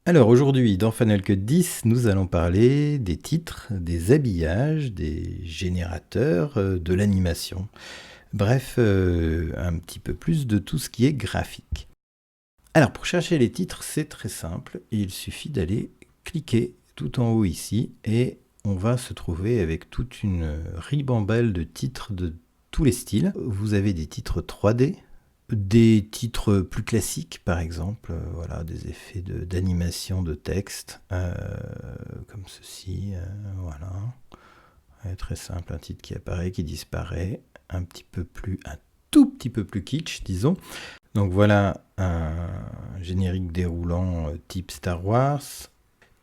Alors aujourd'hui, dans Final Cut 10, nous allons parler des titres, des habillages, des générateurs, de l'animation. Bref, un petit peu plus de tout ce qui est graphique. Alors pour chercher les titres, c'est très simple. Il suffit d'aller cliquer tout en haut ici et on va se trouver avec toute une ribambelle de titres de tous les styles. Vous avez des titres 3D, des titres plus classiques, par exemple, voilà, des effets d'animation de texte, comme ceci, voilà. Très simple, un titre qui apparaît, qui disparaît, un tout petit peu plus kitsch, disons. Donc voilà un générique déroulant type Star Wars.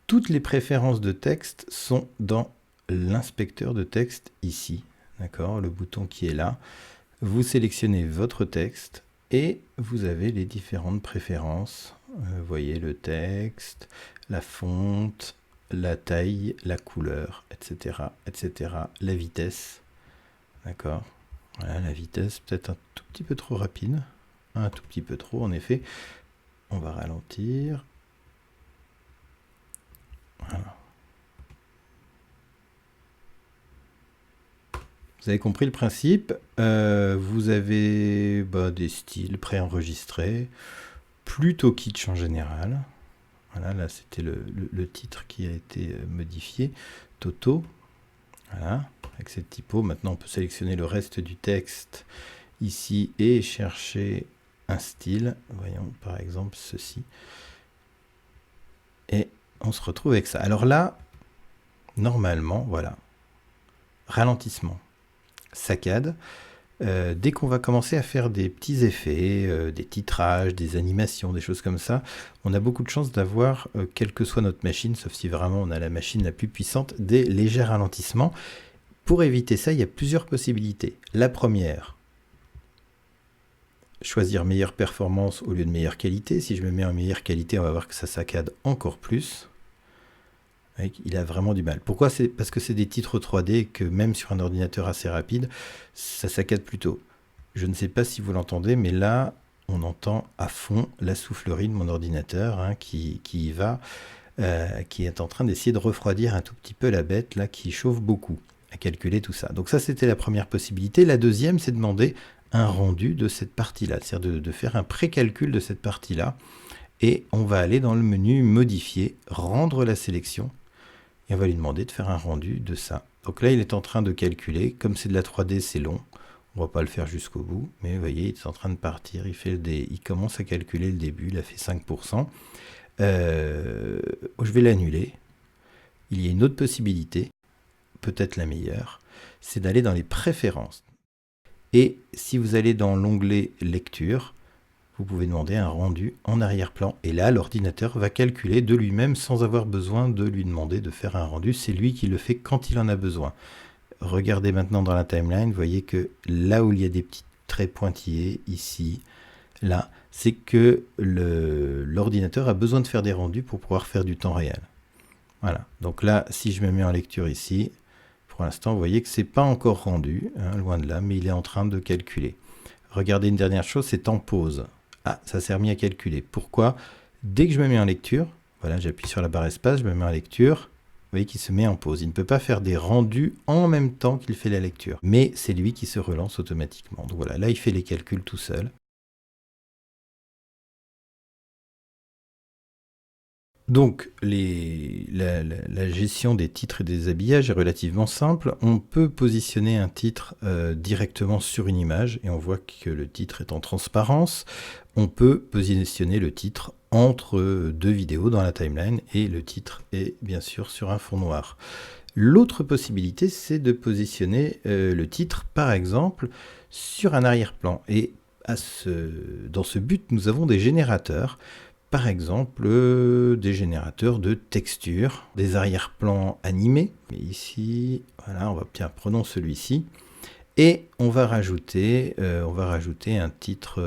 Toutes les préférences de texte sont dans l'inspecteur de texte ici, d'accord, le bouton qui est là. Vous sélectionnez votre texte et vous avez les différentes préférences. Vous voyez le texte, la fonte, la taille, la couleur, etc., etc., la vitesse. D'accord. Voilà, la vitesse, peut-être un tout petit peu trop rapide. Un tout petit peu trop, en effet. On va ralentir. Voilà. Vous avez compris le principe. Vous avez des styles préenregistrés, plutôt kitsch en général. Voilà, là c'était le titre qui a été modifié. Toto. Voilà, avec cette typo. Maintenant on peut sélectionner le reste du texte ici et chercher un style. Voyons par exemple ceci. Et on se retrouve avec ça. Alors là, normalement, voilà. Ralentissement. Saccade. Dès qu'on va commencer à faire des petits effets, des titrages, des animations, des choses comme ça, on a beaucoup de chances d'avoir, quelle que soit notre machine, sauf si vraiment on a la machine la plus puissante, des légers ralentissements. Pour éviter ça, il y a plusieurs possibilités. La première, choisir meilleure performance au lieu de meilleure qualité. Si je me mets en meilleure qualité, on va voir que ça saccade encore plus. Il a vraiment du mal. Pourquoi? C'est parce que c'est des titres 3D et que même sur un ordinateur assez rapide, ça saccade plutôt. Je ne sais pas si vous l'entendez, mais là, on entend à fond la soufflerie de mon ordinateur qui est en train d'essayer de refroidir un tout petit peu la bête, là, qui chauffe beaucoup à calculer tout ça. Donc ça, c'était la première possibilité. La deuxième, c'est demander un rendu de cette partie-là, c'est-à-dire de faire un précalcul de cette partie-là. Et on va aller dans le menu modifier, rendre la sélection, et on va lui demander de faire un rendu de ça. Donc là, il est en train de calculer. Comme c'est de la 3D, c'est long. On ne va pas le faire jusqu'au bout. Mais vous voyez, il est en train de partir. Il commence à calculer le début. Il a fait 5%. Je vais l'annuler. Il y a une autre possibilité, peut-être la meilleure, c'est d'aller dans les préférences. Et si vous allez dans l'onglet lecture, vous pouvez demander un rendu en arrière-plan. Et là, l'ordinateur va calculer de lui-même sans avoir besoin de lui demander de faire un rendu. C'est lui qui le fait quand il en a besoin. Regardez maintenant dans la timeline, vous voyez que là où il y a des petits traits pointillés, ici, là, c'est que l'ordinateur a besoin de faire des rendus pour pouvoir faire du temps réel. Voilà. Donc là, si je me mets en lecture ici, pour l'instant, vous voyez que c'est pas encore rendu, loin de là, mais il est en train de calculer. Regardez une dernière chose, c'est en pause. Ah, ça s'est remis à calculer. Pourquoi? Dès que je me mets en lecture, voilà, j'appuie sur la barre espace, je me mets en lecture, vous voyez qu'il se met en pause. Il ne peut pas faire des rendus en même temps qu'il fait la lecture. Mais c'est lui qui se relance automatiquement. Donc voilà, là il fait les calculs tout seul. Donc, la gestion des titres et des habillages est relativement simple. On peut positionner un titre directement sur une image et on voit que le titre est en transparence. On peut positionner le titre entre deux vidéos dans la timeline et le titre est bien sûr sur un fond noir. L'autre possibilité, c'est de positionner le titre, par exemple, sur un arrière-plan. Et dans ce but, nous avons des générateurs. Par exemple, des générateurs de textures, des arrière-plans animés. Ici, voilà, prenons celui-ci. Et on va rajouter un titre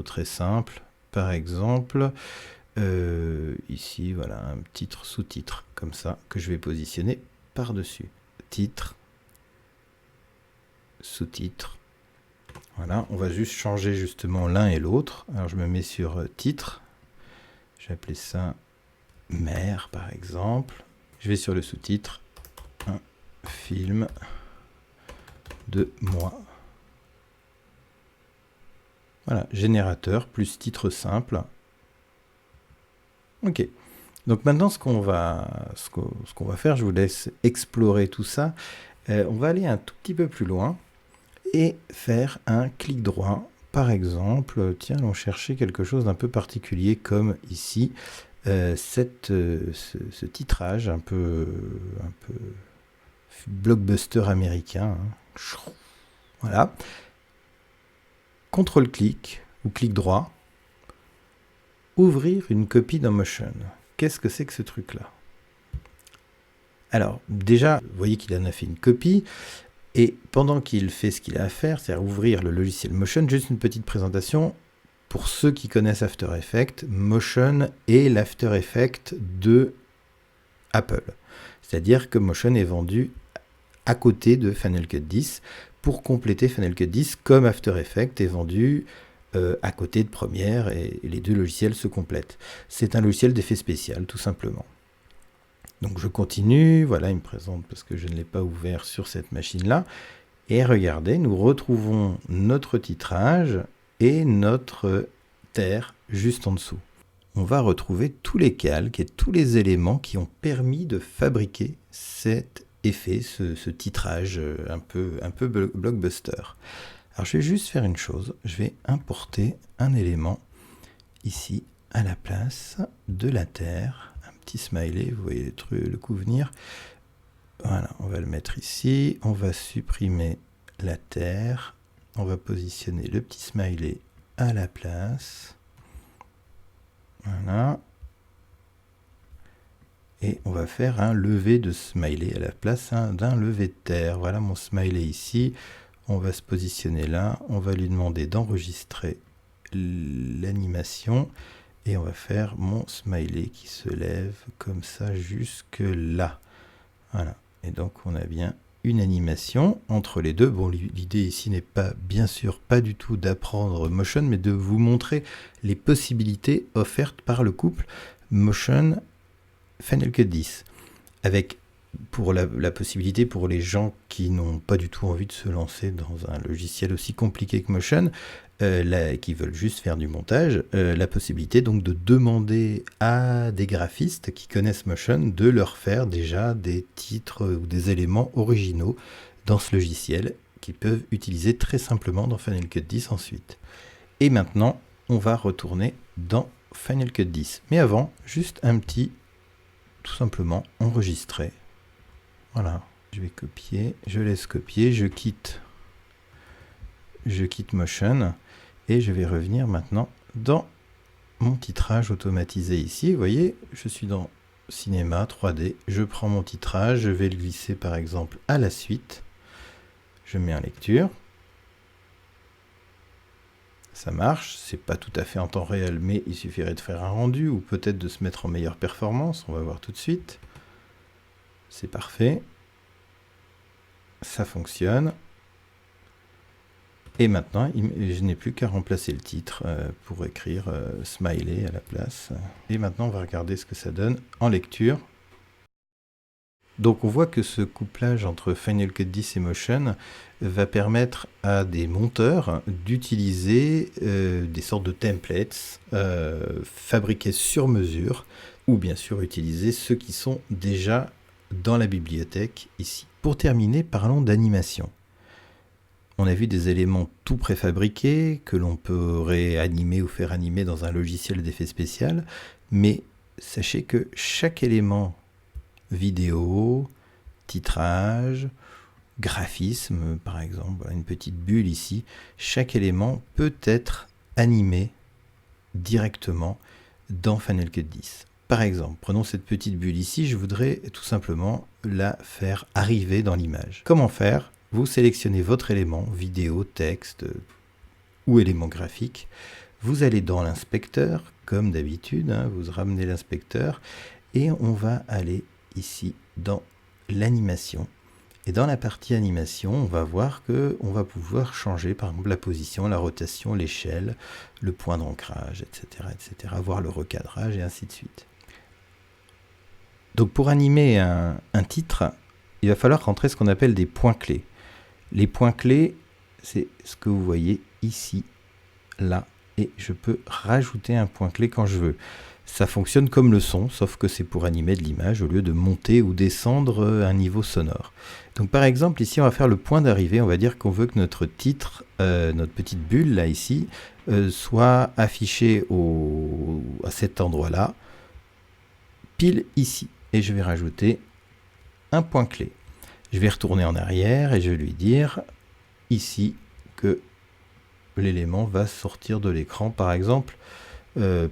très simple. Par exemple, ici, voilà, un titre sous-titre, comme ça, que je vais positionner par-dessus. Titre, sous-titre. Voilà, on va juste changer justement l'un et l'autre. Alors je me mets sur titre. Je vais appeler ça mer par exemple. Je vais sur le sous-titre, un film de moi. Voilà, générateur plus titre simple. Ok. Donc maintenant, ce qu'on va faire, je vous laisse explorer tout ça. On va aller un tout petit peu plus loin et faire un clic droit. Par exemple, tiens, allons chercher quelque chose d'un peu particulier comme ici, ce titrage un peu blockbuster américain. Hein. Voilà. CTRL-clic ou clic droit. Ouvrir une copie dans Motion. Qu'est-ce que c'est que ce truc-là? Alors, déjà, vous voyez qu'il en a fait une copie. Et pendant qu'il fait ce qu'il a à faire, c'est-à-dire ouvrir le logiciel Motion, juste une petite présentation. Pour ceux qui connaissent After Effects, Motion est l'After Effects de Apple. C'est-à-dire que Motion est vendu à côté de Final Cut 10 pour compléter Final Cut 10 comme After Effects est vendu à côté de Premiere et les deux logiciels se complètent. C'est un logiciel d'effet spécial, tout simplement. Donc je continue, voilà, il me présente parce que je ne l'ai pas ouvert sur cette machine-là. Et regardez, nous retrouvons notre titrage et notre terre juste en dessous. On va retrouver tous les calques et tous les éléments qui ont permis de fabriquer cet effet, ce titrage un peu blockbuster. Alors je vais juste faire une chose, je vais importer un élément ici à la place de la terre, un petit smiley, vous voyez le coup venir. Voilà, on va le mettre ici, on va supprimer la terre, on va positionner le petit smiley à la place. Voilà. Et on va faire un lever de smiley à la place d'un lever de terre. Voilà mon smiley ici. On va se positionner là. On va lui demander d'enregistrer l'animation. Et on va faire mon smiley qui se lève comme ça jusque là. Voilà. Et donc on a bien une animation entre les deux. Bon, l'idée ici n'est pas, bien sûr, pas du tout d'apprendre Motion, mais de vous montrer les possibilités offertes par le couple Motion Final Cut 10. Avec pour la possibilité pour les gens qui n'ont pas du tout envie de se lancer dans un logiciel aussi compliqué que Motion, qui veulent juste faire du montage, la possibilité donc de demander à des graphistes qui connaissent Motion de leur faire déjà des titres ou des éléments originaux dans ce logiciel qu'ils peuvent utiliser très simplement dans Final Cut 10 ensuite. Et maintenant, on va retourner dans Final Cut 10. Mais avant, juste un petit, tout simplement, enregistrer. Voilà, je vais copier, je laisse copier, je quitte Motion et je vais revenir maintenant dans mon titrage automatisé ici. Vous voyez, je suis dans Cinéma 3D, je prends mon titrage, je vais le glisser par exemple à la suite, je mets en lecture. Ça marche, c'est pas tout à fait en temps réel, mais il suffirait de faire un rendu ou peut-être de se mettre en meilleure performance, on va voir tout de suite. C'est parfait. Ça fonctionne. Et maintenant, je n'ai plus qu'à remplacer le titre pour écrire Smiley à la place. Et maintenant, on va regarder ce que ça donne en lecture. Donc on voit que ce couplage entre Final Cut 10 et Motion va permettre à des monteurs d'utiliser des sortes de templates fabriqués sur mesure, ou bien sûr utiliser ceux qui sont déjà dans la bibliothèque ici. Pour terminer, parlons d'animation. On a vu des éléments tout préfabriqués que l'on peut réanimer ou faire animer dans un logiciel d'effet spécial, mais sachez que chaque élément vidéo, titrage, graphisme par exemple, une petite bulle ici, chaque élément peut être animé directement dans Final Cut 10. Par exemple, prenons cette petite bulle ici, je voudrais tout simplement la faire arriver dans l'image. Comment faire ? Vous sélectionnez votre élément, vidéo, texte ou élément graphique. Vous allez dans l'inspecteur, comme d'habitude, vous ramenez l'inspecteur et on va aller ici dans l'animation. Et dans la partie animation, on va voir qu'on va pouvoir changer par exemple la position, la rotation, l'échelle, le point d'ancrage, etc., voir le recadrage et ainsi de suite. Donc pour animer un titre, il va falloir rentrer ce qu'on appelle des points clés. Les points clés, c'est ce que vous voyez ici, là, et je peux rajouter un point clé quand je veux. Ça fonctionne comme le son, sauf que c'est pour animer de l'image au lieu de monter ou descendre un niveau sonore. Donc par exemple, ici on va faire le point d'arrivée, on va dire qu'on veut que notre titre, notre petite bulle là ici, soit affichée à cet endroit-là, pile ici. Et je vais rajouter un point clé. Je vais retourner en arrière et je vais lui dire ici que l'élément va sortir de l'écran, par exemple,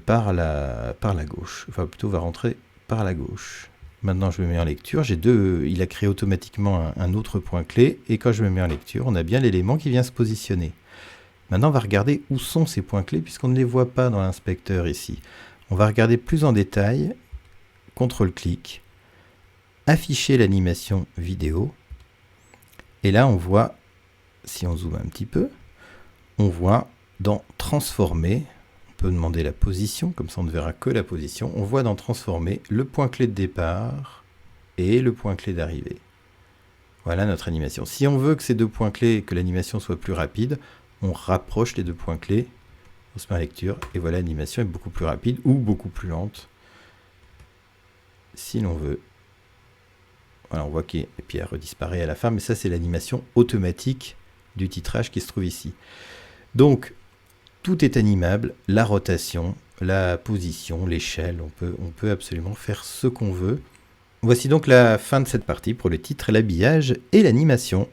par la gauche. Enfin, plutôt va rentrer par la gauche. Maintenant, je me mets en lecture. Il a créé automatiquement un autre point clé. Et quand je me mets en lecture, on a bien l'élément qui vient se positionner. Maintenant, on va regarder où sont ces points clés, puisqu'on ne les voit pas dans l'inspecteur ici. On va regarder plus en détail. CTRL-clic. Afficher l'animation vidéo. Et là, on voit, si on zoome un petit peu, on voit dans Transformer, on peut demander la position, comme ça on ne verra que la position, on voit dans Transformer le point clé de départ et le point clé d'arrivée. Voilà notre animation. Si on veut que ces deux points clés, que l'animation soit plus rapide, on rapproche les deux points clés, on se met en lecture, et voilà, l'animation est beaucoup plus rapide ou beaucoup plus lente, si l'on veut. Voilà, on voit et puis elle redisparaît à la fin, mais ça c'est l'animation automatique du titrage qui se trouve ici. Donc, tout est animable, la rotation, la position, l'échelle, on peut absolument faire ce qu'on veut. Voici donc la fin de cette partie pour le titre, l'habillage et l'animation.